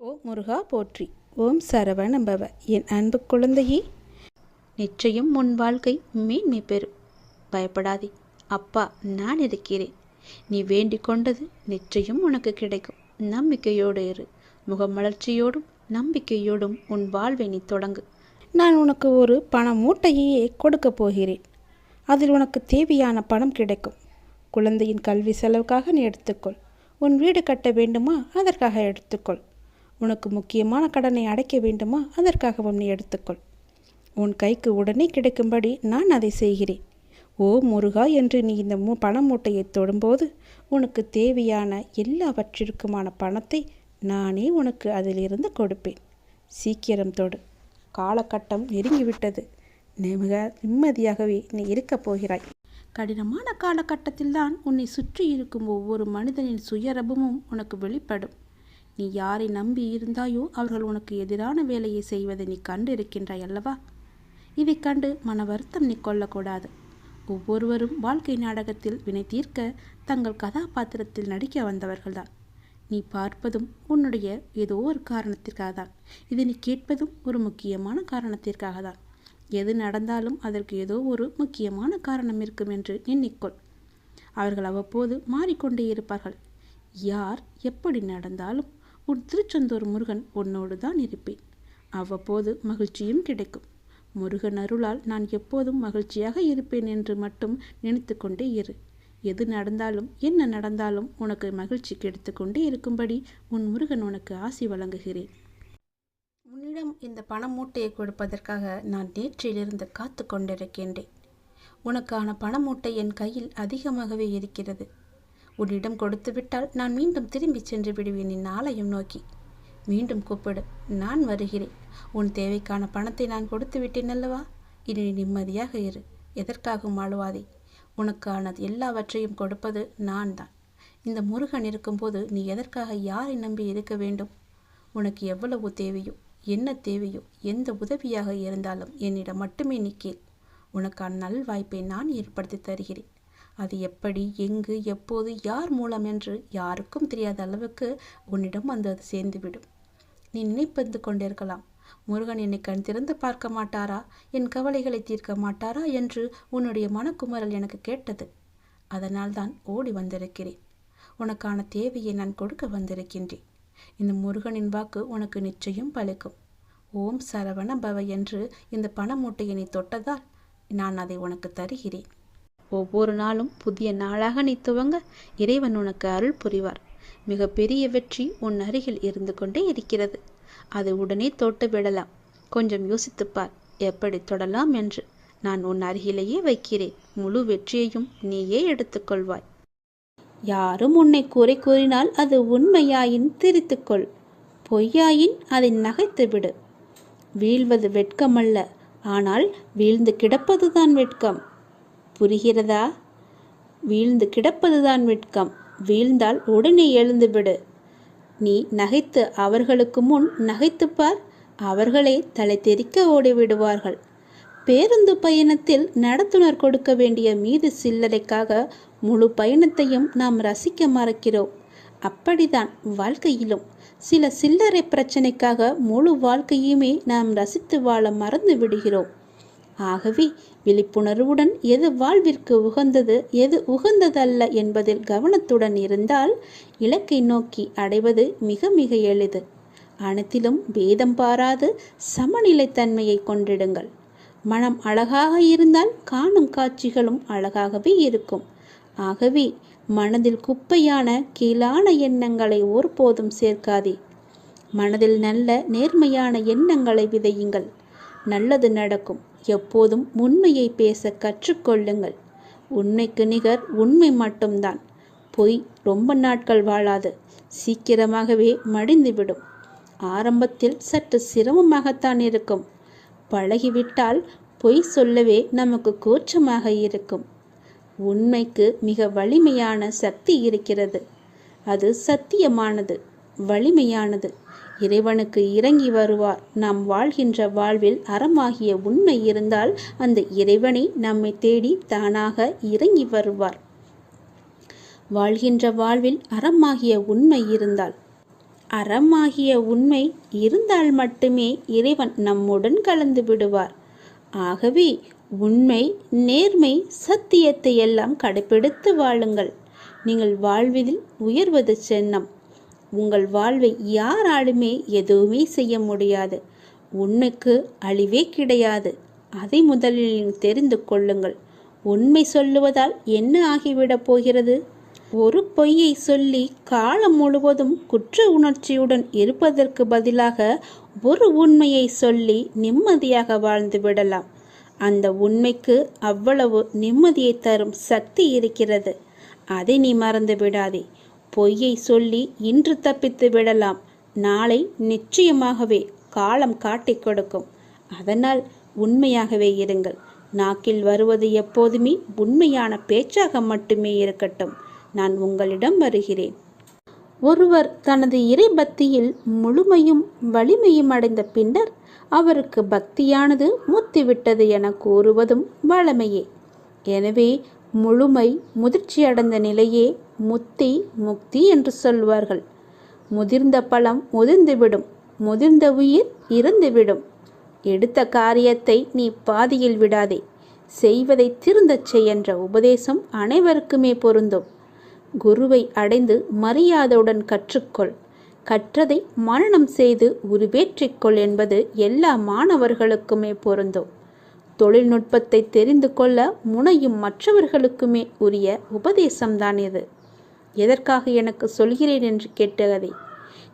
ஓ முருகா போற்றி. ஓம் சரவணபவ. என் அன்பு குழந்தையே, நிச்சயம் உன் வாழ்க்கை மேன்மை பெறும். பயப்படாதே, அப்பா நான் இருக்கிறேன். நீ வேண்டிக் கொண்டது நிச்சயம் உனக்கு கிடைக்கும். நம்பிக்கையோடு இரு. முகமலர்ச்சியோடும் நம்பிக்கையோடும் உன் வாழ்வை நீ தொடங்கு. நான் உனக்கு ஒரு பண மூட்டையே கொடுக்கப் போகிறேன். அதில் உனக்கு தேவையான பணம் கிடைக்கும். குழந்தையின் கல்வி செலவுக்காக நீ எடுத்துக்கொள். உன் வீடு கட்ட வேண்டுமா, அதற்காக எடுத்துக்கொள். உனக்கு முக்கியமான கடனை அடைக்க வேண்டுமா, அதற்காகவும் நீ எடுத்துக்கொள். உன் கைக்கு உடனே கிடைக்கும்படி நான் அதை செய்கிறேன். ஓ முருகா என்று நீ இந்த பண மூட்டையை தொடும்போது உனக்கு தேவையான எல்லாவற்றிற்குமான பணத்தை நானே உனக்கு அதிலிருந்து கொடுப்பேன். சீக்கிரம் தொடு. காலகட்டம் நெருங்கிவிட்டது. மிக நிம்மதியாகவே நீ இருக்கப் போகிறாய். கடினமான காலகட்டத்தில்தான் உன்னை சுற்றி இருக்கும் ஒவ்வொரு மனிதனின் சுயரபமும் உனக்கு வெளிப்படும். நீ யாரை நம்பி இருந்தாயோ அவர்கள் உனக்கு எதிரான வேலையை செய்வதை நீ கண்டு இருக்கின்றாய் அல்லவா? இதை கண்டு மன வருத்தம் நீ கொள்ளக்கூடாது. ஒவ்வொருவரும் வாழ்க்கை நாடகத்தில் வினை தீர்க்க தங்கள் கதாபாத்திரத்தில் நடிக்க வந்தவர்கள்தான். நீ பார்ப்பதும் உன்னுடைய ஏதோ ஒரு காரணத்திற்காக தான். இதை நீ கேட்பதும் ஒரு முக்கியமான காரணத்திற்காக தான். எது நடந்தாலும் அதற்கு ஏதோ ஒரு முக்கியமான காரணம் இருக்கும் என்று எண்ணிக்கொள். அவர்கள் அவ்வப்போது மாறிக்கொண்டே இருப்பார்கள். யார் எப்படி நடந்தாலும் உன் திருச்செந்தூர் முருகன் உன்னோடு தான் இருப்பேன். அவ்வப்போது மகிழ்ச்சியும் கிடைக்கும். முருகன் அருளால் நான் எப்போதும் மகிழ்ச்சியாக இருப்பேன் என்று மட்டும் நினைத்து கொண்டே இரு. எது நடந்தாலும் என்ன நடந்தாலும் உனக்கு மகிழ்ச்சி கிடைத்து கொண்டே இருக்கும்படி உன் முருகன் உனக்கு ஆசி வழங்குகிறேன். உன்னிடம் இந்த பண மூட்டையை கொடுப்பதற்காக நான் நேற்றிலிருந்து காத்து கொண்டிருக்கின்றேன். உனக்கான பண மூட்டை என் கையில் அதிகமாகவே இருக்கிறது. உன்னிடம் கொடுத்துவிட்டால் நான் மீண்டும் திரும்பி சென்று விடுவேன் என் ஆலயம் நோக்கி. மீண்டும் கூப்பிடு, நான் வருகிறேன். உன் தேவைக்கான பணத்தை நான் கொடுத்து விட்டேன் அல்லவா? இனி நிம்மதியாக இரு. எதற்காகவும் அழுவாதே. உனக்கான எல்லாவற்றையும் கொடுப்பது நான் தான். இந்த முருகன் இருக்கும்போது நீ எதற்காக யாரை நம்பி இருக்க வேண்டும்? உனக்கு எவ்வளவு தேவையோ, என்ன தேவையோ, எந்த உதவியாக இருந்தாலும் என்னிடம் மட்டுமே நீ கேள். உனக்கான நல்வாய்ப்பை நான் ஏற்படுத்தி தருகிறேன். அது எப்படி, எங்கு, எப்போது, யார் மூலம் என்று யாருக்கும் தெரியாத அளவுக்கு உன்னிடம் வந்து அது சேர்ந்துவிடும். நீ நினைப்பது கொண்டிருக்கலாம், முருகன் என்னை கண் திறந்து பார்க்க மாட்டாரா, என் கவலைகளை தீர்க்க மாட்டாரா என்று உன்னுடைய மனக்குமரல் எனக்கு கேட்டது. அதனால் தான் ஓடி வந்திருக்கிறேன். உனக்கான தேவையை நான் கொடுக்க வந்திருக்கின்றேன். இந்த முருகனின் வாக்கு உனக்கு நிச்சயம் பலிக்கும். ஓம் சரவண பவ என்று இந்த பண மூட்டையை நீ தொட்டதால் நான் அதை உனக்கு தருகிறேன். ஒவ்வொரு நாளும் புதிய நாளாக நீ துவங்க இறைவன் உனக்கு அருள் புரிவார். மிக பெரிய வெற்றி உன் அருகில் இருந்து கொண்டே இருக்கிறது. அதை உடனே தொட்டு விடலாம். கொஞ்சம் யோசித்துப்பார், எப்படி தொடலாம் என்று. நான் உன் அருகிலேயே வைக்கிறேன். முழு வெற்றியையும் நீயே எடுத்துக்கொள்வாய். யாரும் உன்னை குறை கூறினால் அது உண்மையாயின் திரித்துக்கொள். பொய்யாயின் அதை நகைத்து விடு. வீழ்வது வெட்கமல்ல, ஆனால் வீழ்ந்து கிடப்பதுதான் வெட்கம். புரிகிறதா? வீழ்ந்து கிடப்பதுதான் வெட்கம். வீழ்ந்தால் உடனே எழுந்துவிடு. நீ நகைத்து அவர்களுக்கு முன் நகைத்துப்பார். அவர்களே தலை தெறிக்க ஓடிவிடுவார்கள். பேருந்து பயணத்தில் நடத்துனர் கொடுக்க வேண்டிய மீது சில்லறைக்காக முழு பயணத்தையும் நாம் ரசிக்க மறக்கிறோம். அப்படிதான் வாழ்க்கையிலும் சில சில்லறை பிரச்சனைக்காக முழு வாழ்க்கையுமே நாம் ரசித்து வாழ மறந்து விடுகிறோம். ஆகவே விழிப்புணர்வுடன் எது வாழ்விற்கு உகந்தது, எது உகந்ததல்ல என்பதில் கவனத்துடன் இருந்தால் இலக்கை நோக்கி அடைவது மிக மிக எளிது. அனைத்திலும் பேதம் பாராது சமநிலைத்தன்மையை கொண்டிடுங்கள். மனம் அழகாக இருந்தால் காணும் காட்சிகளும் அழகாகவே இருக்கும். ஆகவே மனதில் குப்பையான கீழான எண்ணங்களை ஒருபோதும் சேர்க்காதே. மனதில் நல்ல நேர்மையான எண்ணங்களை விதையுங்கள். நல்லது நடக்கும். எப்போதும் உண்மையை பேச கற்றுக்கொள்ளுங்கள். உண்மைக்கு நிகர் உண்மை மட்டும்தான். பொய் ரொம்ப நாட்கள் வாழாது, சீக்கிரமாகவே மடிந்துவிடும். ஆரம்பத்தில் சற்று சிரமமாகத்தான் இருக்கும். பழகிவிட்டால் பொய் சொல்லவே நமக்கு கூச்சமாக இருக்கும். உண்மைக்கு மிக வலிமையான சக்தி இருக்கிறது. அது சத்தியமானது, வலிமையானது. இறைவனுக்கு இறங்கி வருவார். நாம் வாழ்கின்ற வாழ்வில் அறமாகிய உண்மை இருந்தால் அந்த இறைவனை நம்மை தேடி தானாக இறங்கி வருவார். வாழ்கின்ற வாழ்வில் அறமாகிய உண்மை இருந்தால் அறமாகிய உண்மை இருந்தால் மட்டுமே இறைவன் நம்முடன் கலந்து விடுவார். ஆகவே உண்மை, நேர்மை, சத்தியத்தை எல்லாம் கடைபிடித்து வாழுங்கள். நீங்கள் வாழ்வதில் உயர்வது சின்னம். உங்கள் வாழ்வை யாராலுமே எதுவுமே செய்ய முடியாது. உண்மைக்கு அழிவே கிடையாது. அதை முதலில் தெரிந்து கொள்ளுங்கள். உண்மை சொல்லுவதால் என்ன ஆகிவிடப் போகிறது? ஒரு பொய்யை சொல்லி காலம் முழுவதும் குற்ற உணர்ச்சியுடன் இருப்பதற்கு பதிலாக ஒரு உண்மையை சொல்லி நிம்மதியாக வாழ்ந்து விடலாம். அந்த உண்மைக்கு அவ்வளவு நிம்மதியை தரும் சக்தி இருக்கிறது. அதை நீ மறந்து விடாதே. பொய்யை சொல்லி இன்று தப்பித்து விடலாம். நாளை நிச்சயமாகவே காலம் காட்டிக் கொடுக்கும். அதனால் உண்மையாகவே இருங்கள். நாக்கில் வருவது எப்போதுமே உண்மையான பேச்சாக மட்டுமே இருக்கட்டும். நான் உங்களிடம் வருகிறேன். ஒருவர் தனது இறை பக்தியில் முழுமையும் வலிமையும் அடைந்த பின்னர் அவருக்கு பக்தியானது முத்திவிட்டது என கூறுவதும் வழமையே. எனவே முழுமை முதிர்ச்சியடைந்த நிலையே முக்தி என்று சொல்வார்கள். முதிர்ந்த பழம் முதிர்ந்துவிடும், முதிர்ந்த உயிர் இறந்துவிடும். எடுத்த காரியத்தை நீ பாதியில் விடாதே. செய்வதை திருந்தச் செய் என்ற உபதேசம் அனைவருக்குமே பொருந்தும். குருவை அடைந்து மரியாதையுடன் கற்றுக்கொள். கற்றதை மனனம் செய்து உருவேற்றிக்கொள் என்பது எல்லா மாணவர்களுக்குமே பொருந்தும். தொழில்நுட்பத்தை தெரிந்து கொள்ள முனையும் மற்றவர்களுக்குமே உரிய உபதேசம்தான் இது. எதற்காக எனக்கு சொல்கிறேன் என்று கேட்டதை,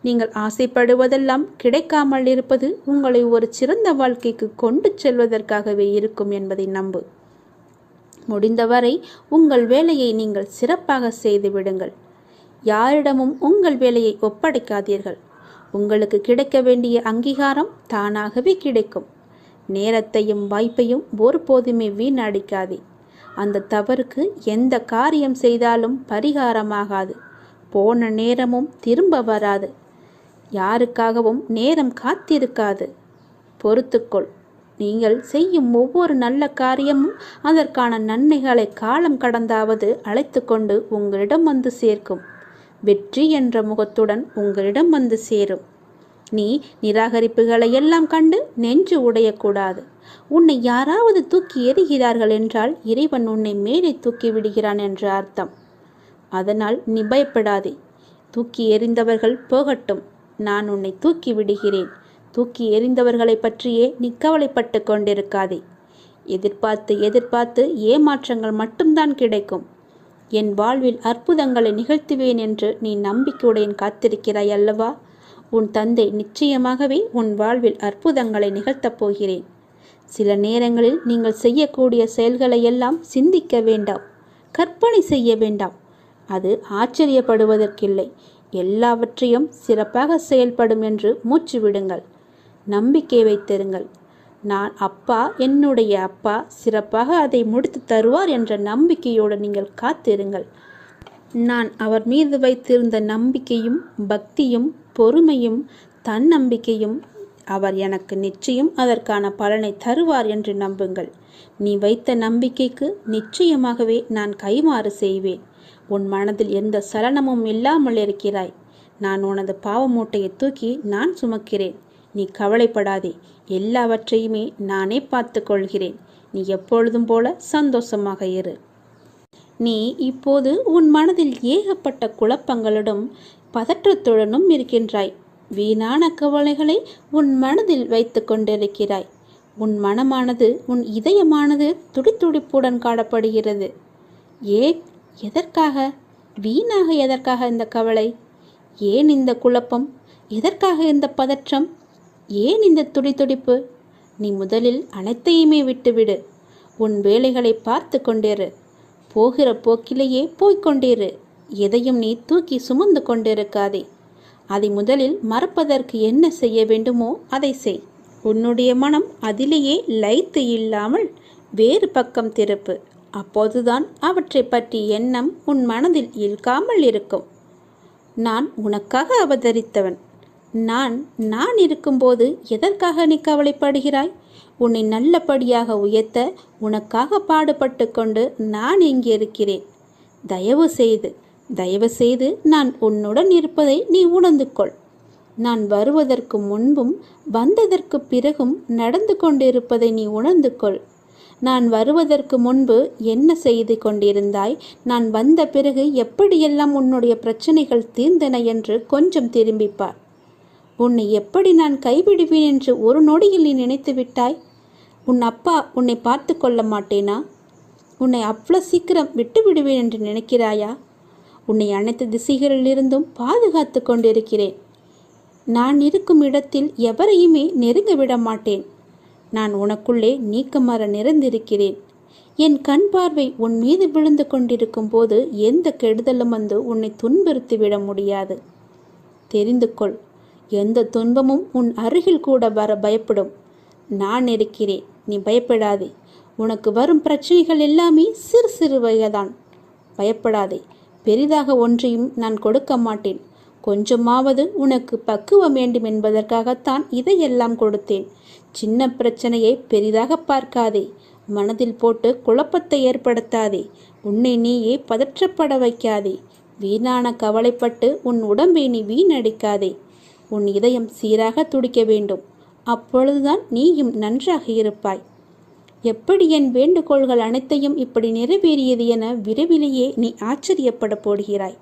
நீங்கள் ஆசைப்படுவதெல்லாம் கிடைக்காமல் இருப்பது உங்களை ஒரு சிறந்த வாழ்க்கைக்கு கொண்டு செல்வதற்காகவே இருக்கும் என்பதை நம்பு. முடிந்தவரை உங்கள் வேலையை நீங்கள் சிறப்பாக செய்து விடுங்கள். யாரிடமும் உங்கள் வேலையை ஒப்படைக்காதீர்கள். உங்களுக்கு கிடைக்க வேண்டிய அங்கீகாரம் தானாகவே கிடைக்கும். நேரத்தையும் வாய்ப்பையும் ஒருபோதுமே வீணடிக்காதே. அந்த தவறுக்கு எந்த காரியம் செய்தாலும் பரிகாரமாகாது. போன நேரமும் திரும்ப வராது. யாருக்காகவும் நேரம் காத்திருக்காது. பொறுத்துக்கொள். நீங்கள் செய்யும் ஒவ்வொரு நல்ல காரியமும் அதற்கான நன்மைகளை காலம் கடந்தாவது அழைத்து கொண்டு உங்களிடம் வந்து சேர்க்கும். வெற்றி என்ற முகத்துடன் உங்களிடம் வந்து சேரும். நீ நிராகரிப்புகளை எல்லாம் கண்டு நெஞ்சு உடையக்கூடாது. உன்னை யாராவது தூக்கி எறிகிறார்கள் என்றால் இறைவன் உன்னை மேலே தூக்கி விடுகிறான் என்ற அர்த்தம். அதனால் நீ பயப்படாதே. தூக்கி எறிந்தவர்கள் போகட்டும், நான் உன்னை தூக்கி விடுகிறேன். தூக்கி எறிந்தவர்களை பற்றியே நீ கவலைப்பட்டு கொண்டிருக்காதே. எதிர்பார்த்து ஏமாற்றங்கள் மட்டும்தான் கிடைக்கும். என் வாழ்வில் அற்புதங்களை நிகழ்த்துவேன் என்று நீ நம்பிக்கையுடன் காத்திருக்கிறாய் அல்லவா? உன் தந்தை நிச்சயமாகவே உன் வாழ்வில் அற்புதங்களை நிகழ்த்தப் போகிறேன். சில நேரங்களில் நீங்கள் செய்யக்கூடிய செயல்களை எல்லாம் சிந்திக்க வேண்டாம், கற்பனை செய்ய வேண்டாம். அது ஆச்சரியப்படுவதற்கில்லை. எல்லாவற்றையும் சிறப்பாக செயல்படும் என்று மூச்சு விடுங்கள். நம்பிக்கை வைத்திருங்கள். நான் அப்பா, என்னுடைய அப்பா சிறப்பாக அதை முடித்து தருவார் என்ற நம்பிக்கையோடு நீங்கள் காத்திருங்கள். நான் அவர் மீது வைத்திருந்த நம்பிக்கையும் பக்தியும் பொறுமையும் தன்னம்பிக்கையும் அவர் எனக்கு நிச்சயம் அதற்கான பலனை தருவார் என்று நம்புங்கள். நீ வைத்த நம்பிக்கைக்கு நிச்சயமாகவே நான் கைமாறு செய்வேன். உன் மனதில் எந்த சலனமும் இல்லாமல் இருக்கிறாய். நான் உனது பாவ மூட்டையை தூக்கி நான் சுமக்கிறேன். நீ கவலைப்படாதே. எல்லாவற்றையுமே நானே பார்த்து கொள்கிறேன். நீ எப்பொழுதும் போல சந்தோஷமாக இரு. நீ இப்போது உன் மனதில் ஏகப்பட்ட குழப்பங்களுடன் பதற்றத்துடனும் இருக்கின்றாய். வீணான கவலைகளை உன் மனதில் வைத்து கொண்டிருக்கிறாய். உன் மனமானது, உன் இதயமானது துடித்துடிப்புடன் காணப்படுகிறது. ஏன்? எதற்காக? வீணாக எதற்காக இந்த கவலை? ஏன் இந்த குழப்பம்? எதற்காக இந்த பதற்றம்? ஏன் இந்த துடித்துடிப்பு? நீ முதலில் அனைத்தையுமே விட்டுவிடு. உன் வேலைகளை பார்த்து கொண்டிரு. போகிற போக்கிலேயே போய்கொண்டிரு. எதையும் நீ தூக்கி சுமந்து கொண்டிருக்காதே. அதை முதலில் மறப்பதற்கு என்ன செய்ய வேண்டுமோ அதை செய். உன்னுடைய மனம் அதிலேயே லயித்து இல்லாமல் வேறு பக்கம் திருப்பு. அப்போதுதான் அவற்றை பற்றி எண்ணம் உன் மனதில் இழுக்காமல் இருக்கும். நான் உனக்காக அவதரித்தவன். நான் இருக்கும்போது எதற்காக நீ கவலைப்படுகிறாய்? உன்னை நல்லபடியாக உயர்த்த உனக்காக பாடுபட்டு கொண்டு நான் இங்கே இருக்கிறேன். தயவு செய்து நான் உன்னுடன் இருப்பதை நீ உணர்ந்து கொள். நான் வருவதற்கு முன்பும் வந்ததற்கு பிறகும் நடந்து கொண்டிருப்பதை நீ உணர்ந்து கொள். நான் வருவதற்கு முன்பு என்ன செய்து கொண்டிருந்தாய், நான் வந்த பிறகு எப்படியெல்லாம் உன்னுடைய பிரச்சனைகள் தீர்ந்தன என்று கொஞ்சம் திரும்பிப்பார். உன்னை எப்படி நான் கைவிடுவேன் என்று ஒரு நொடியில் நீ நினைத்து விட்டாய்? உன் அப்பா உன்னை பார்த்து கொள்ள மாட்டேனா? உன்னை அவ்வளோ சீக்கிரம் விட்டு விடுவேன் என்று நினைக்கிறாயா? உன்னை அனைத்து திசைகளிலிருந்தும் பாதுகாத்து கொண்டிருக்கிறேன். நான் இருக்கும் இடத்தில் எவரையுமே நெருங்க விட மாட்டேன். நான் உனக்குள்ளே நீக்கமர நிறைந்திருக்கிறேன். என் கண் பார்வை உன் மீது விழுந்து கொண்டிருக்கும் போது எந்த கெடுதலும் வந்து உன்னை துன்புறுத்திவிட முடியாது. தெரிந்து கொள், எந்த துன்பமும் உன் அருகில் கூட வர பயப்படும். நான் இருக்கிறேன், நீ பயப்படாதே. உனக்கு வரும் பிரச்சனைகள் எல்லாமே சிறு சிறு வகைதான். பயப்படாதே. பெரிதாக ஒன்றையும் நான் கொடுக்க மாட்டேன். கொஞ்சமாவது உனக்கு பக்குவம் வேண்டும் என்பதற்காகத்தான் இதையெல்லாம் கொடுத்தேன். சின்ன பிரச்சனையை பெரிதாக பார்க்காதே. மனதில் போட்டு குழப்பத்தை ஏற்படுத்தாதே. உன்னை நீயே பதற்றப்பட வைக்காதே. வீணான கவலைப்பட்டு உன் உடம்பை நீ வீணடிக்காதே. உன் இதயம் சீராக துடிக்க வேண்டும். அப்பொழுதுதான் நீயும் நன்றாக இருப்பாய். எப்படி என் வேண்டுகோள்கள் அனைத்தையும் இப்படி நிறைவேறியது என விரைவிலேயே நீ ஆச்சரியப்பட போடுகிறாய்.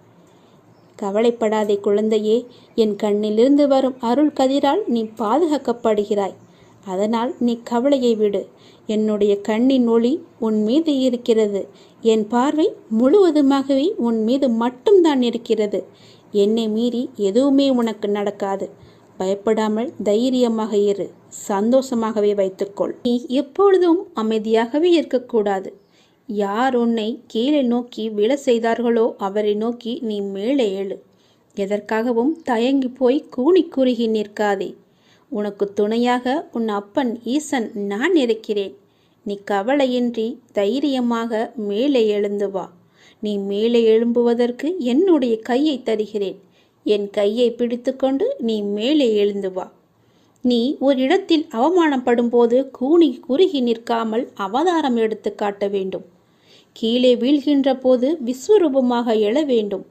கவலைப்படாதே குழந்தையே. என் கண்ணிலிருந்து வரும் அருள் கதிரால் நீ பாதுகாக்கப்படுகிறாய். அதனால் நீ கவலையை விடு. என்னுடைய கண்ணின் ஒளி உன் மீது இருக்கிறது. என் பார்வை முழுவதுமாகவே உன் மீது மட்டும்தான் இருக்கிறது. என்னை மீறி எதுவுமே உனக்கு நடக்காது. பயப்படாமல் தைரியமாக இரு. சந்தோஷமாகவே வைத்துக்கொள். நீ எப்பொழுதும் அமைதியாகவே இருக்கக்கூடாது. யார் உன்னை கீழே நோக்கி விழ செய்தார்களோ அவரை நோக்கி நீ மேலே எழு. எதற்காகவும் தயங்கி போய் கூனி குறுகி நிற்காதே. உனக்கு துணையாக உன் அப்பன் ஈசன் நான் இருக்கிறேன். நீ கவலையின்றி தைரியமாக மேலே எழுந்து வா. நீ மேலே எழும்புவதற்கு என்னுடைய கையை தருகிறேன். என் கையை பிடித்து கொண்டு நீ மேலே எழுந்து வா. நீ ஒரு இடத்தில் அவமானப்படும் போது கூனி குறுகி நிற்காமல் அவதாரம் எடுத்து காட்ட வேண்டும். கீழே வீழ்கின்ற போது விஸ்வரூபமாக எழ வேண்டும்.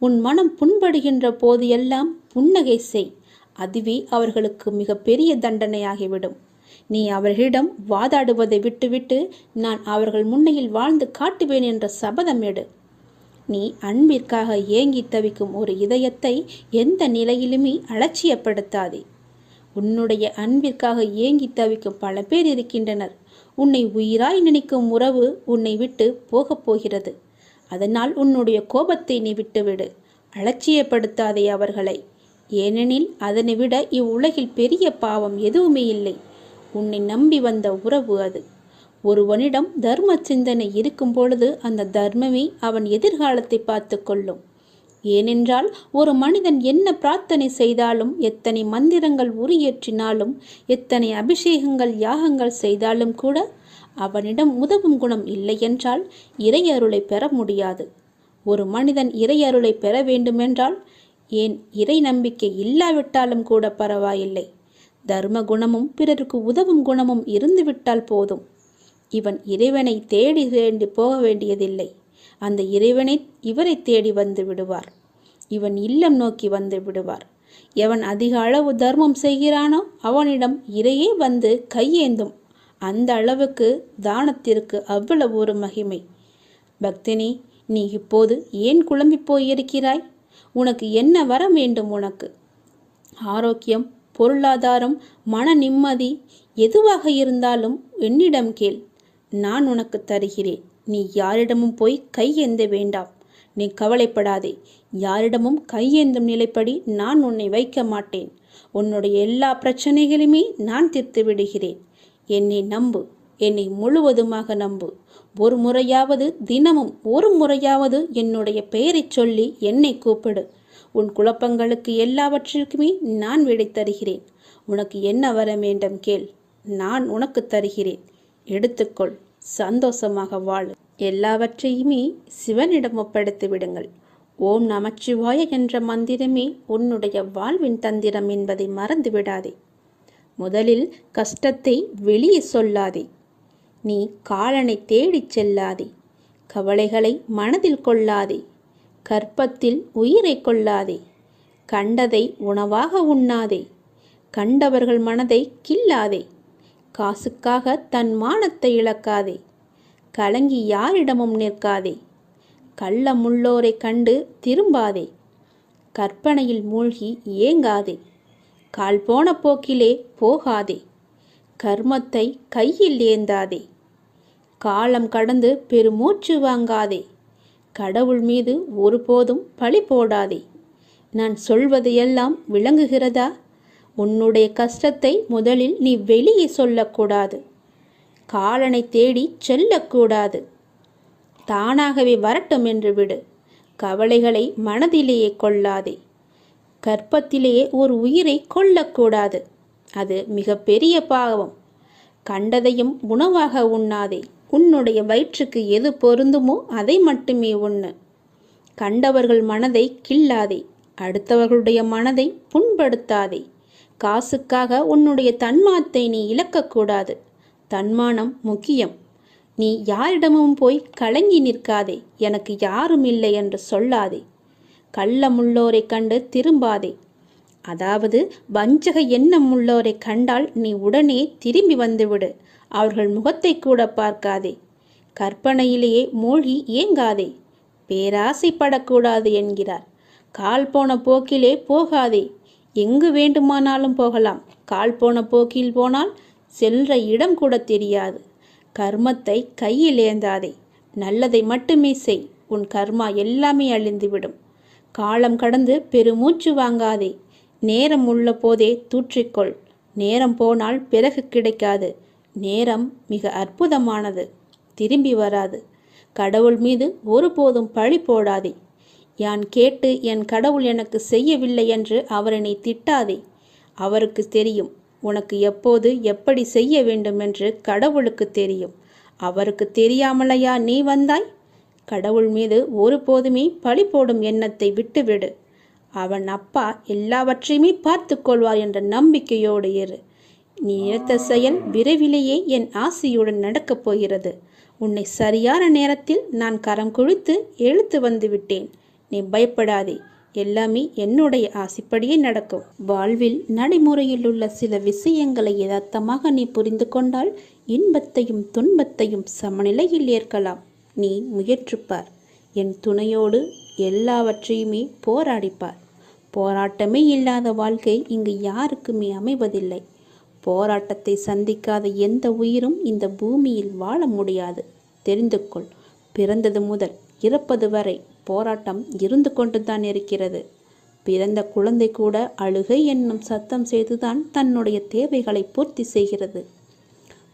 உன் மனம் புண்படுகின்ற போது எல்லாம் புன்னகை செய். அதுவே அவர்களுக்கு மிக பெரிய தண்டனையாகிவிடும். நீ அவர்களிடம் வாதாடுவதை விட்டுவிட்டு நான் அவர்கள் முன்னையில் வாழ்ந்து காட்டுவேன் என்ற சபதம் எடு. நீ அன்பிற்காக ஏங்கி தவிக்கும் ஒரு இதயத்தை எந்த நிலையிலுமே அலட்சியப்படுத்தாதே. உன்னுடைய அன்பிற்காக ஏங்கி தவிக்கும் பல பேர் இருக்கின்றனர். உன்னை உயிராய் நினைக்கும் உறவு உன்னை விட்டு போகப் போகிறது. அதனால் உன்னுடைய கோபத்தை நீ விட்டுவிடு. அலட்சியப்படுத்தாதே அவர்களை. ஏனெனில் அதனை விட இவ்வுலகில் பெரிய பாவம் எதுவுமே இல்லை. உன்னை நம்பி வந்த உறவு அது. ஒருவனிடம் தர்ம சிந்தனை இருக்கும் பொழுது அந்த தர்மமே அவன் எதிர்காலத்தை பார்த்து கொள்ளும். ஏனென்றால் ஒரு மனிதன் என்ன பிரார்த்தனை செய்தாலும், எத்தனை மந்திரங்கள் உரியேற்றினாலும், எத்தனை அபிஷேகங்கள் யாகங்கள் செய்தாலும் கூட அவனிடம் உதவும் குணம் இல்லை என்றால் இறையருளை பெற முடியாது. ஒரு மனிதன் இறையருளை பெற வேண்டுமென்றால், ஏன் இறை நம்பிக்கை இல்லாவிட்டாலும் கூட பரவாயில்லை, தர்ம குணமும் பிறருக்கு உதவும் குணமும் இருந்துவிட்டால் போதும். இவன் இறைவனை தேடி போக வேண்டியதில்லை. அந்த இறைவனை இவரை தேடி வந்து விடுவார். இவன் இல்லம் நோக்கி வந்து விடுவார். எவன் அதிக அளவு தர்மம் செய்கிறானோ அவனிடம் இறையே வந்து கையேந்தும். அந்த அளவுக்கு தானத்திற்கு அவ்வளவு ஒரு மகிமை. பக்தினி, நீ இப்போது ஏன் குழம்பி போயிருக்கிறாய்? உனக்கு என்ன வர வேண்டும்? உனக்கு ஆரோக்கியம், பொருளாதாரம், மன நிம்மதி எதுவாக இருந்தாலும் என்னிடம் கேள். நான் உனக்கு தருகிறேன். நீ யாரிடமும் போய் கையேந்த வேண்டாம். நீ கவலைப்படாதே. யாரிடமும் கையேந்தும் நிலைப்படி நான் உன்னை வைக்க மாட்டேன். உன்னுடைய எல்லா பிரச்சனைகளுமே நான் தீர்த்து விடுகிறேன். என்னை நம்பு. என்னை முழுவதுமாக நம்பு. ஒரு முறையாவது, தினமும் ஒரு முறையாவது என்னுடைய பெயரை சொல்லி என்னை கூப்பிடு. உன் குழப்பங்களுக்கு எல்லாவற்றிற்குமே நான் விடை தருகிறேன். உனக்கு என்ன வர வேண்டும் கேள். நான் உனக்கு தருகிறேன். எடுத்துக்கொள். சந்தோஷமாக வாழு. எல்லாவற்றையுமே சிவனிடம் ஒப்படைத்து விடுங்கள். ஓம் நமச்சிவாய என்ற மந்திரமே உன்னுடைய வாழ்வின் தந்திரம் என்பதை மறந்து விடாதே. முதலில் கஷ்டத்தை வெளியே சொல்லாதே. நீ காலனை தேடிச் செல்லாதே. கவலைகளை மனதில் கொள்ளாதே. கற்பத்தில் உயிரை கொள்ளாதே. கண்டதை உணவாக உண்ணாதே, கண்டவர்கள் மனதை கில்லாதே, காசுக்காக தன் மானத்தை இழக்காதே, கலங்கி யாரிடமும் நிற்காதே, கள்ளமுள்ளோரை கண்டு திரும்பாதே, கற்பனையில் மூழ்கி ஏங்காதே, கால் போன போக்கிலே போகாதே, கர்மத்தை கையில் ஏந்தாதே, காலம் கடந்து பெருமூச்சு வாங்காதே, கடவுள் மீது ஒருபோதும் பழி போடாதே. நான் சொல்வது எல்லாம் விளங்குகிறதா? உன்னுடைய கஷ்டத்தை முதலில் நீ வெளியே சொல்லக்கூடாது. காலனை தேடி செல்லக்கூடாது. தானாகவே வரட்டும் என்று விடு. கவலைகளை மனதிலேயே கொள்ளாதே. கர்ப்பத்திலேயே ஒரு உயிரை கொல்லக்கூடாது. அது மிக பெரிய பாவம். கண்டதையும் உணவாக உண்ணாதே. உன்னுடைய வயிற்றுக்கு எது பொருந்துமோ அதை மட்டுமே உண்ணு. கண்டவர்கள் மனதை கில்லாதே. அடுத்தவர்களுடைய மனதை புண்படுத்தாதே. காசுக்காக உன்னுடைய தன்மானத்தை நீ இழக்கக்கூடாது. தன்மானம் முக்கியம். நீ யாரிடமும் போய் கலங்கி நிற்காதே. எனக்கு யாரும் இல்லை என்று சொல்லாதே. கள்ளமுள்ளோரை கண்டு திரும்பாதே. அதாவது வஞ்சக எண்ணம் உள்ளோரை கண்டால் நீ உடனே திரும்பி வந்துவிடு. அவர்கள் முகத்தை கூட பார்க்காதே. கற்பனையிலேயே மூழ்கி ஏங்காதே. பேராசைப்படக்கூடாது என்கிறார். கால் போன போக்கிலே போகாதே. எங்கு வேண்டுமானாலும் போகலாம். கால் போன போக்கில் போனால் செல்ற இடம் கூட தெரியாது. கர்மத்தை கையில் ஏந்தாதே. நல்லதை மட்டுமே செய். உன் கர்மா எல்லாமே அழிந்துவிடும். காலம் கடந்து பெருமூச்சு வாங்காதே. நேரம் உள்ள போதே தூற்றிக்கொள். நேரம் போனால் பிறகு கிடைக்காது. நேரம் மிக அற்புதமானது, திரும்பி வராது. கடவுள் மீது ஒருபோதும் பழி போடாதே. யான் கேட்டு என் கடவுள் எனக்கு செய்யவில்லை என்று அவரை நீ திட்டாதே. அவருக்கு தெரியும் உனக்கு எப்போது எப்படி செய்ய வேண்டும் என்று. கடவுளுக்கு தெரியும். அவருக்கு தெரியாமலையா நீ வந்தாய்? கடவுள் மீது ஒருபோதுமே பழி போடும் எண்ணத்தை விட்டுவிடு. அவன் அப்பா எல்லாவற்றையுமே பார்த்து கொள்வார் என்ற நம்பிக்கையோடு இரு. நீ நினைத்த செயல் விரைவிலேயே என் ஆசையுடன் நடக்கப் போகிறது. உன்னை சரியான நேரத்தில் நான் கரம் குழித்து இழுத்து வந்து விட்டேன். நீ பயப்படாதே. எல்லாமே என்னுடைய ஆசைப்படியே நடக்கும். வாழ்வில் நடைமுறையில் உள்ள சில விஷயங்களை யதார்த்தமாக நீ புரிந்து கொண்டால் இன்பத்தையும் துன்பத்தையும் சமநிலையில் ஏற்கலாம். நீ முயற்றுப்பார். என் துணையோடு எல்லாவற்றையுமே போராடிப்பார். போராட்டமே இல்லாத வாழ்க்கை இங்கு யாருக்குமே அமைவதில்லை. போராட்டத்தை சந்திக்காத எந்த உயிரும் இந்த பூமியில் வாழ முடியாது. தெரிந்து கொள். பிறந்தது முதல் இறப்பது வரை போராட்டம் இருந்து கொண்டுதான் இருக்கிறது. பிறந்த குழந்தை கூட அழுகை என்னும் சத்தம் செய்துதான் தன்னுடைய தேவைகளை பூர்த்தி செய்கிறது.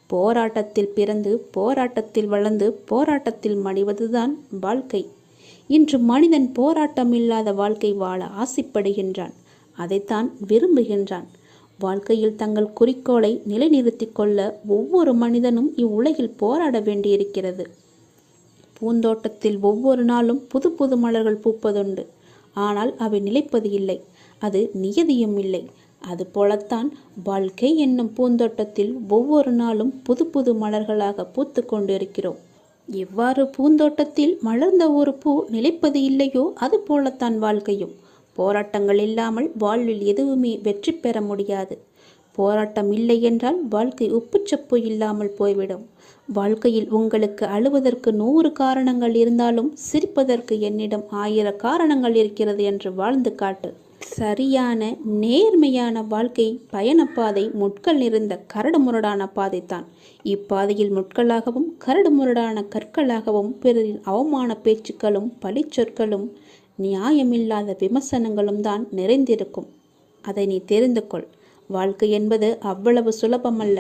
போராட்டத்தில் பிறந்து போராட்டத்தில் வளர்ந்து போராட்டத்தில் மடிவதுதான் வாழ்க்கை. இன்று மனிதன் போராட்டம் இல்லாத வாழ்க்கை வாழ ஆசைப்படுகின்றான். அதைத்தான் விரும்புகின்றான். வாழ்க்கையில் தங்கள் குறிக்கோளை நிலைநிறுத்தி கொள்ள ஒவ்வொரு மனிதனும் இவ்வுலகில் போராட வேண்டியிருக்கிறது. பூந்தோட்டத்தில் ஒவ்வொரு நாளும் புது புது மலர்கள் பூப்பதுண்டு. ஆனால் அவை நிலைப்பது இல்லை. அது நியதியும் இல்லை. அதுபோலத்தான் வாழ்க்கை என்னும் பூந்தோட்டத்தில் ஒவ்வொரு நாளும் புது புது மலர்களாக பூத்து கொண்டிருக்கிறோம். எவ்வாறு பூந்தோட்டத்தில் மலர்ந்த ஒரு பூ நிலைப்பது இல்லையோ அதுபோலத்தான் வாழ்க்கையும். போராட்டங்கள் இல்லாமல் வாழ்வில் எதுவுமே வெற்றி பெற முடியாது. போராட்டம் இல்லை என்றால் வாழ்க்கை உப்புச்சப்பு இல்லாமல் போய்விடும். வாழ்க்கையில் உங்களுக்கு அழுவதற்கு 100 காரணங்கள் இருந்தாலும் சிரிப்பதற்கு என்னிடம் 1000 காரணங்கள் இருக்கிறது என்று வாழ்ந்து காட்டு. சரியான நேர்மையான வாழ்க்கை பயணப்பாதை முட்கள் நிறைந்த கரடுமுரடான பாதைத்தான். இப்பாதையில் முட்களாகவும் கரடுமுரடான கற்களாகவும் பிறரின் அவமான பேச்சுக்களும் பழிச்சொற்களும் நியாயமில்லாத விமர்சனங்களும் தான் நிறைந்திருக்கும். அதை நீ தெரிந்து கொள். வாழ்க்கை என்பது அவ்வளவு சுலபமல்ல.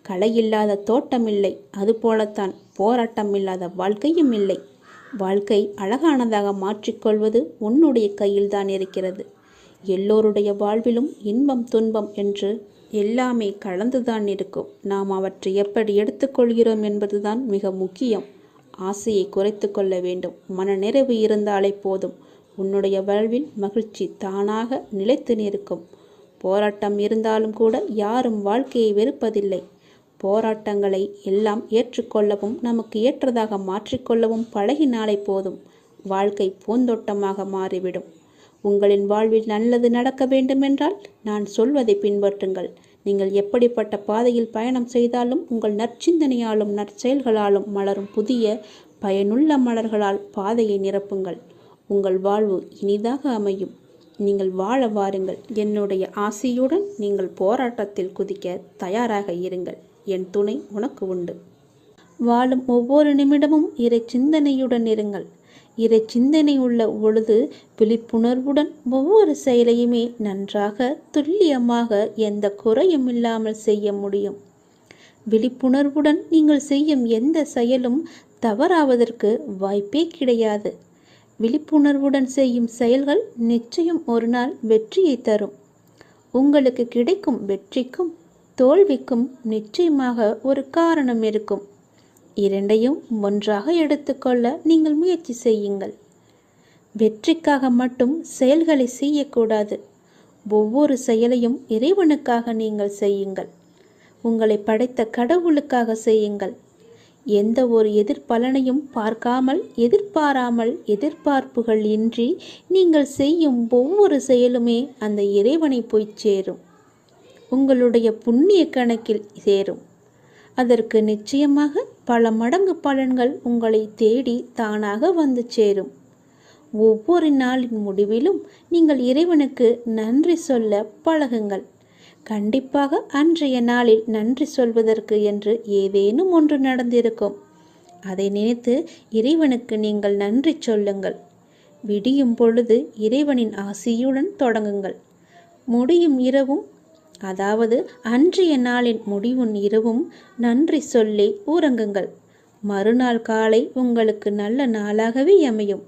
களை இல்லாத தோட்டம் இல்லை. அதுபோலத்தான் போராட்டம் இல்லாத வாழ்க்கையும் இல்லை. வாழ்க்கை அழகானதாக மாற்றிக்கொள்வது உன்னுடைய கையில்தான் இருக்கிறது. எல்லோருடைய வாழ்விலும் இன்பம் துன்பம் என்று எல்லாமே கலந்துதான் இருக்கும். நாம் அவற்றை எப்படி எடுத்துக்கொள்கிறோம் என்பதுதான் மிக முக்கியம். ஆசையை குறைத்து கொள்ள வேண்டும். மனநிறைவு இருந்தாலே போதும். உன்னுடைய வாழ்வில் மகிழ்ச்சி தானாக நிலைத்து நிற்கும். போராட்டம் இருந்தாலும் கூட யாரும் வாழ்க்கையை வெறுப்பதில்லை. போராட்டங்களை எல்லாம் ஏற்றுக்கொள்ளவும் நமக்கு ஏற்றதாக மாற்றிக்கொள்ளவும் பழகினாலே போதும். வாழ்க்கை பூந்தோட்டமாக மாறிவிடும். உங்களின் வாழ்வில் நல்லது நடக்க வேண்டுமென்றால் நான் சொல்வதை பின்பற்றுங்கள். நீங்கள் எப்படிப்பட்ட பாதையில் பயணம் செய்தாலும் உங்கள் நற்சிந்தனையாலும் நற்செயல்களாலும் மலரும் புதிய பயனுள்ள மலர்களால் பாதையை நிரப்புங்கள். உங்கள் வாழ்வு இனிதாக அமையும். நீங்கள் வாழ வாருங்கள். என்னுடைய ஆசையுடன் நீங்கள் போராட்டத்தில் குதிக்க தயாராக இருங்கள். என் துணை உனக்கு உண்டு. வாழும் ஒவ்வொரு நிமிடமும் இறை சிந்தனையுடன் இருங்கள். இறை சிந்தனை உள்ள பொழுது விழிப்புணர்வுடன் ஒவ்வொரு செயலையுமே நன்றாக துல்லியமாக எந்த குறையும் இல்லாமல் செய்ய முடியும். விழிப்புணர்வுடன் நீங்கள் செய்யும் எந்த செயலும் தவறாவதற்கு வாய்ப்பே கிடையாது. விழிப்புணர்வுடன் செய்யும் செயல்கள் நிச்சயம் ஒரு நாள் வெற்றியை தரும். உங்களுக்கு கிடைக்கும் வெற்றிக்கும் தோல்விக்கும் நிச்சயமாக ஒரு காரணம் இருக்கும். இரண்டையும் ஒன்றாக எடுத்துக்கொள்ள நீங்கள் முயற்சி செய்யுங்கள். வெற்றிக்காக மட்டும் செயல்களை செய்யக்கூடாது. ஒவ்வொரு செயலையும் இறைவனுக்காக நீங்கள் செய்யுங்கள். உங்களை படைத்த கடவுளுக்காக செய்யுங்கள். எந்த ஒரு எதிர்பலனையும் பார்க்காமல் எதிர்பாராமல் எதிர்பார்ப்புகள் இன்றி நீங்கள் செய்யும் ஒவ்வொரு செயலுமே அந்த இறைவனை போய் சேரும். உங்களுடைய புண்ணிய கணக்கில் சேரும். அதற்கு நிச்சயமாக பல மடங்கு பலன்கள் உங்களை தேடி தானாக வந்து சேரும். ஒவ்வொரு நாளின் முடிவிலும் நீங்கள் இறைவனுக்கு நன்றி சொல்ல பழகுங்கள். கண்டிப்பாக அன்றைய நாளில் நன்றி சொல்வதற்கு என்று ஏதேனும் ஒன்று நடந்திருக்கும். அதை நினைத்து இறைவனுக்கு நீங்கள் நன்றி சொல்லுங்கள். விடியும் பொழுது இறைவனின் ஆசியுடன் தொடங்குங்கள். முடியும் இரவும், அதாவது அன்றைய நாளின் முடிவும் இரவும் நன்றி சொல்லி உறங்குங்கள். மறுநாள் காலை உங்களுக்கு நல்ல நாளாகவே அமையும்.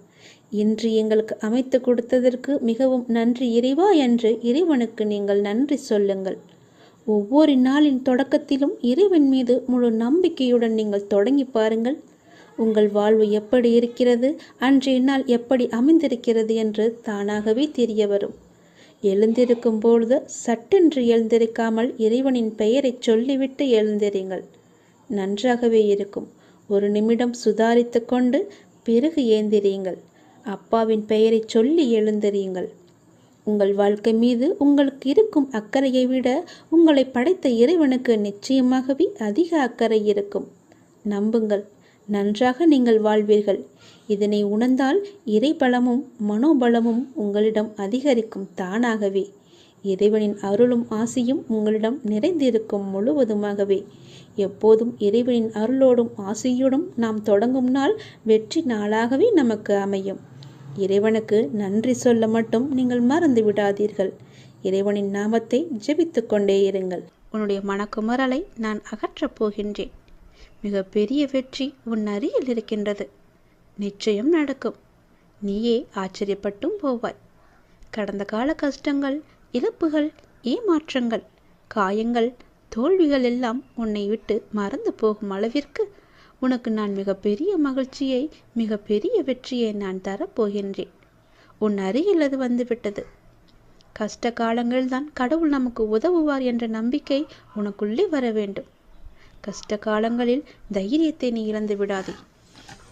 இன்று எங்களுக்கு அமைத்து கொடுத்ததற்கு மிகவும் நன்றி இறைவா என்று இறைவனுக்கு நீங்கள் நன்றி சொல்லுங்கள். ஒவ்வொரு நாளின் தொடக்கத்திலும் இறைவன் மீது முழு நம்பிக்கையுடன் நீங்கள் தொடங்கி பாருங்கள். உங்கள் வாழ்வு எப்படி இருக்கிறது, அன்றைய நாள் எப்படி அமைந்திருக்கிறது என்று தானாகவே தெரிய வரும். எழுந்திருக்கும் பொழுது சட்டென்று எழுந்திருக்காமல் இறைவனின் பெயரை சொல்லிவிட்டு எழுந்திருங்கள். நன்றாகவே இருக்கும். ஒரு நிமிடம் சுதாரித்து கொண்டு பிறகு ஏந்திரியுங்கள். அப்பாவின் பெயரை சொல்லி எழுந்திரியுங்கள். உங்கள் வாழ்க்கை மீது உங்களுக்கு இருக்கும் அக்கறையை விட உங்களை படைத்த இறைவனுக்கு நிச்சயமாகவே அதிக அக்கறை இருக்கும். நம்புங்கள், நன்றாக நீங்கள் வாழ்வீர்கள். இதனை உணர்ந்தால் இறைபலமும் மனோபலமும் உங்களிடம் அதிகரிக்கும் தானாகவே. இறைவனின் அருளும் ஆசியும் உங்களிடம் நிறைந்திருக்கும் முழுவதுமாகவே. எப்போதும் இறைவனின் அருளோடும் ஆசியோடும் நாம் தொடங்கும் நாள் வெற்றி நாளாகவே நமக்கு அமையும். இறைவனுக்கு நன்றி சொல்ல மட்டும் நீங்கள் மறந்து விடாதீர்கள். இறைவனின் நாமத்தை ஜெபித்து கொண்டே இருங்கள். உன்னுடைய மனக்குமரலை நான் அகற்றப் போகின்றேன். மிக பெரிய வெற்றி உன் அருகில் இருக்கின்றது. நிச்சயம் நடக்கும். நீயே ஆச்சரியப்பட்டும் போவாய். கடந்த கால கஷ்டங்கள், இழப்புகள், ஏமாற்றங்கள், காயங்கள், தோல்விகள் எல்லாம் உன்னை விட்டு மறந்து போகும் அளவிற்கு உனக்கு நான் மிகப்பெரிய மகிழ்ச்சியை, மிகப்பெரிய வெற்றியை நான் தரப்போகின்றேன். உன் அருகில் அது வந்துவிட்டது. கஷ்ட காலங்கள்தான் கடவுள் நமக்கு உதவுவார் என்ற நம்பிக்கை உனக்குள்ளே வர வேண்டும். கஷ்ட காலங்களில் தைரியத்தை நீ இழந்து விடாதே.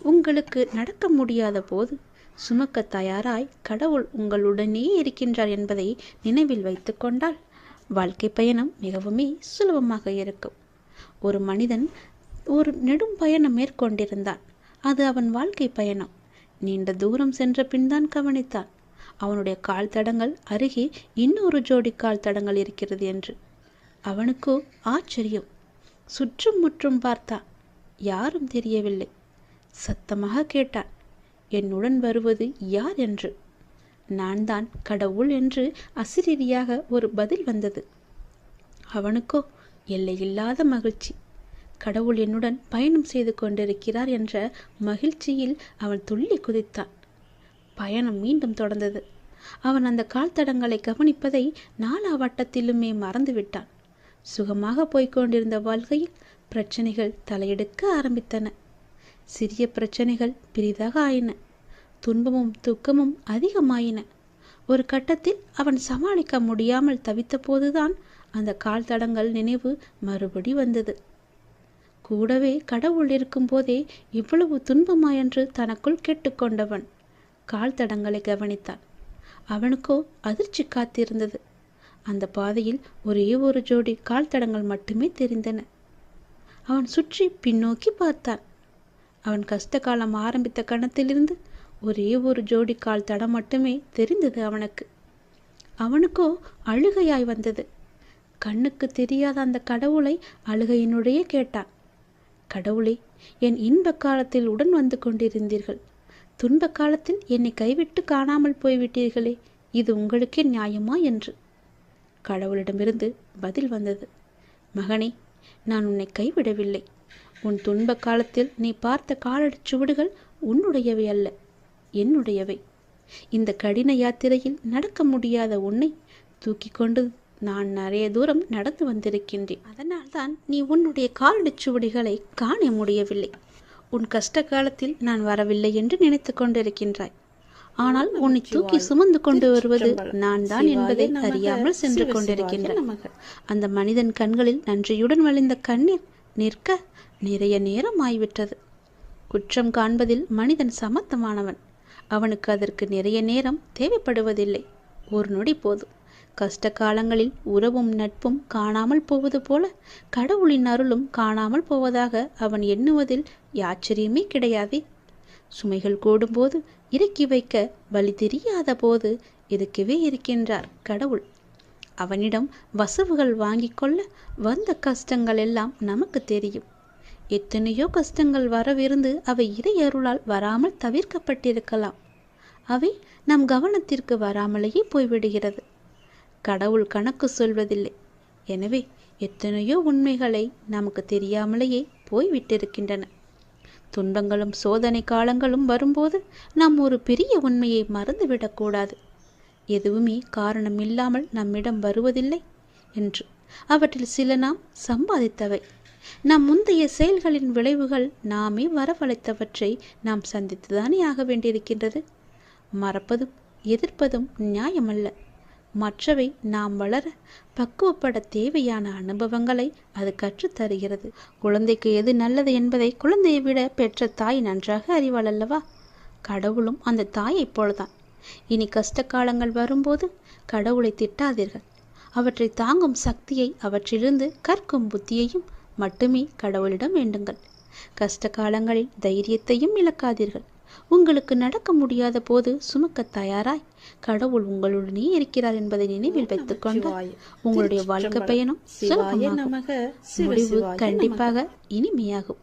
உங்களுக்கு நடக்க முடியாத போது சுமக்க தயாராய் கடவுள் உங்களுடனே இருக்கின்றார் என்பதை நினைவில் வைத்து கொண்டால் வாழ்க்கை பயணம் மிகவுமே சுலபமாக இருக்கும். ஒரு மனிதன் ஒரு நெடும் பயணம் மேற்கொண்டிருந்தான். அது அவன் வாழ்க்கை பயணம். நீண்ட தூரம் சென்ற பின் தான் கவனித்தான் அவனுடைய கால் தடங்கள் அருகே இன்னொரு ஜோடி கால் தடங்கள் இருக்கிறது என்று. அவனுக்கோ ஆச்சரியம். சுற்றும் முற்றும் பார்த்தான். யாரும் தெரியவில்லை. சத்தமாக கேட்டான், என்னுடன் வருவது யார் என்று. நான் தான் கடவுள் என்று அசிரீரியாக ஒரு பதில் வந்தது. அவனுக்கோ எல்லையில்லாத மகிழ்ச்சி. கடவுள் என்னுடன் பயணம் செய்து கொண்டிருக்கிறார் என்ற மகிழ்ச்சியில் அவன் துள்ளி குதித்தான். பயணம் மீண்டும் தொடர்ந்தது. அவன் அந்த கால் தடங்களை கவனிப்பதை நாலா வட்டத்திலுமே மறந்துவிட்டான். சுகமாக போய்கொண்டிருந்த வாழ்க்கையில் பிரச்சனைகள் தலையெடுக்க ஆரம்பித்தன. சிறிய பிரச்சனைகள் பெரிதாக ஆயின. துன்பமும் துக்கமும் அதிகமாயின. ஒரு கட்டத்தில் அவன் சமாளிக்க முடியாமல் தவித்த போதுதான் அந்த கால் தடங்கள் நினைவு மறுபடி வந்தது. கூடவே கடவுள் இருக்கும் போதே இவ்வளவு துன்பமா என்று தனக்குள் கேட்டுக்கொண்டவன் கால் தடங்களை கவனித்தான். அவனுக்கோ அதிர்ச்சி காத்திருந்தது. அந்த பாதையில் ஒரே ஒரு ஜோடி கால் தடங்கள் மட்டுமே தெரிந்தன. அவன் சுற்றி பின்னோக்கி பார்த்தான். அவன் கஷ்ட காலம் ஆரம்பித்த கணத்திலிருந்து ஒரே ஒரு ஜோடி கால் தடம் மட்டுமே தெரிந்தது அவனுக்கு. அவனுக்கோ அழுகையாய் வந்தது. கண்ணுக்கு தெரியாத அந்த கடவுளை அழுகையினுடைய கேட்டான். கடவுளே, என் இன்ப காலத்தில் உடன் வந்து கொண்டிருந்தீர்கள், துன்ப காலத்தில் என்னை கைவிட்டு காணாமல் போய்விட்டீர்களே, இது உங்களுக்கே நியாயமா என்று. கடவுளிடமிருந்து பதில் வந்தது. மகனே, நான் உன்னை கைவிடவில்லை. உன் துன்ப காலத்தில் நீ பார்த்த காலடிச் சுவடுகள் உன்னுடையவை அல்ல, என்னுடையவை. இந்த கடின யாத்திரையில் நடக்க முடியாத உன்னை தூக்கி கொண்டு நான் நிறைய தூரம் நடந்து வந்திருக்கின்றேன். அதனால்தான் நீ உன்னுடைய காலடிச் சுவடுகளை காண முடியவில்லை. உன் கஷ்ட காலத்தில் நான் வரவில்லை என்று நினைத்து கொண்டிருக்கின்றாய். ஆனால் உன்னை தூக்கி சுமந்து கொண்டு வருவது நான் தான் என்பதை அறியாமல் சென்று கொண்டிருக்கின்றாய். அந்த மனிதன் கண்களில் நன்றியுடன் வழிந்த கண்ணீர் நிற்க நிறைய நேரம் ஆய்விட்டது. குற்றம் காண்பதில் மனிதன் சமத்தமானவன். அவனுக்கு அதற்கு நிறைய நேரம் தேவைப்படுவதில்லை, ஒரு நொடி போதும். கஷ்ட காலங்களில் உறவும் நட்பும் காணாமல் போவது போல கடவுளின் அருளும் காணாமல் போவதாக அவன் எண்ணுவதில் ஆச்சரியமே கிடையாதே. சுமைகள் கூடும்போது இறக்கி வைக்க வழி தெரியாத போது இருக்கவே இருக்கின்றார் கடவுள். அவனிடம் வசவுகள் வாங்கி கொள்ள வந்த கஷ்டங்கள் எல்லாம் நமக்கு தெரியும். எத்தனையோ கஷ்டங்கள் வரவிருந்து அவை இறை அருளால் வராமல் தவிர்க்கப்பட்டிருக்கலாம். அவை நம் கவனத்திற்கு வராமலேயே போய்விடுகிறது. கடவுள் கணக்கு சொல்வதில்லை. எனவே எத்தனையோ உண்மைகளை நமக்கு தெரியாமலேயே போய்விட்டிருக்கின்றன. துன்பங்களும் சோதனை காலங்களும் வரும்போது நாம் ஒரு பெரிய உண்மையை மறந்துவிடக்கூடாது. எதுவுமே காரணம் இல்லாமல் நம்மிடம் வருவதில்லை என்று. அவற்றில் சில நாம் சம்பாதித்தவை. நம் முந்தைய செயல்களின் விளைவுகள் நாமே வரவழைத்தவற்றை நாம் சந்தித்துதானே ஆக வேண்டியிருக்கின்றது. மறப்பதும் எதிர்ப்பதும் நியாயமல்ல. மற்றவை நாம் வளர பக்குவப்பட தேவையான அனுபவங்களை அது கற்றுத்தருகிறது. குழந்தைக்கு எது நல்லது என்பதை குழந்தையை விட பெற்ற தாய் நன்றாக அறிவாள் அல்லவா? கடவுளும் அந்த தாயைப் போலதான். இனி கஷ்ட காலங்கள் வரும்போது கடவுளை திட்டாதீர்கள். அவற்றை தாங்கும் சக்தியை, அவற்றிலிருந்து கற்கும் புத்தியையும் மட்டுமே கடவுளிடம் வேண்டுங்கள். கஷ்ட காலங்களில் தைரியத்தையும் இழக்காதீர்கள். உங்களுக்கு நடக்க முடியாத போது சுமக்க தயாராய் கடவுள் உங்களுடனே இருக்கிறார் என்பதை நினைவில் வைத்துக் கொண்டு உங்களுடைய வாழ்க்கை பயணம் சுலபமாகும். முடிவு கண்டிப்பாக இனிமையாகும்.